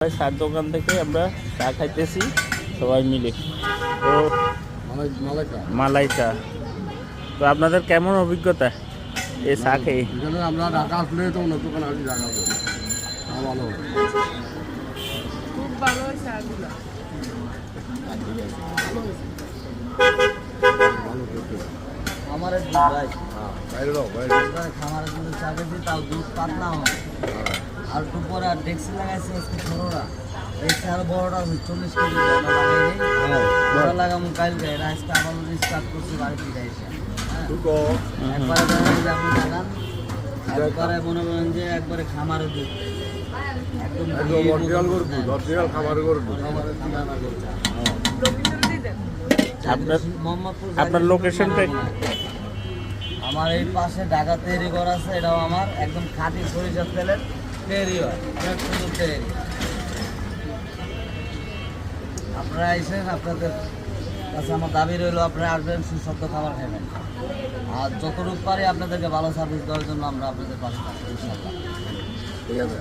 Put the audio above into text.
চার দোকান থেকে আমরা চা খাইতেছি সবাই মিলে। তো মালাই চা, তো আপনাদের কেমন অভিজ্ঞতা এই চা খেয়ে? আমরা ঢাকা আসলে তো অন্য দোকানে আসি, ঢাকা ভালো খুব ভালো চাগুলো। আমার খামারের জন্য চা খেয়েছি, তাও দুধ পাতলা হয়। আর একটু পরে আর ডেক্সি লাগাইছে আজকে ছোটরা, ডেক্সি আরো বড়টা 40 কেজি লাগাইনি, বড় লাগামো কালকে। এটা আজকে আবার স্টার্ট করছি বাড়িতে এসে। একবারে দেখা যায় আপনি লাগান, একবারে মনে করেন যে একবারে খামারের দুধ, একদম খাবারের গরু। আপনার লোকেশনটা? আমার এই পাশে ঢাকা তৈরি করা আছে, এটাও আমার একদম খাঁটি সরিষার তেলের তৈরি হয়, সুন্দর তৈরি। আপনারা এসেন, আপনাদের কাছে আমার দাবি রইল আপনারা আসবেন, সুস্বাদু খাবার খাবেন। আর যতটুকু পারি আপনাদেরকে ভালো সার্ভিস দেওয়ার জন্য আমরা আপনাদের পাশে থাকবো ইনশাআল্লাহ। ঠিক আছে।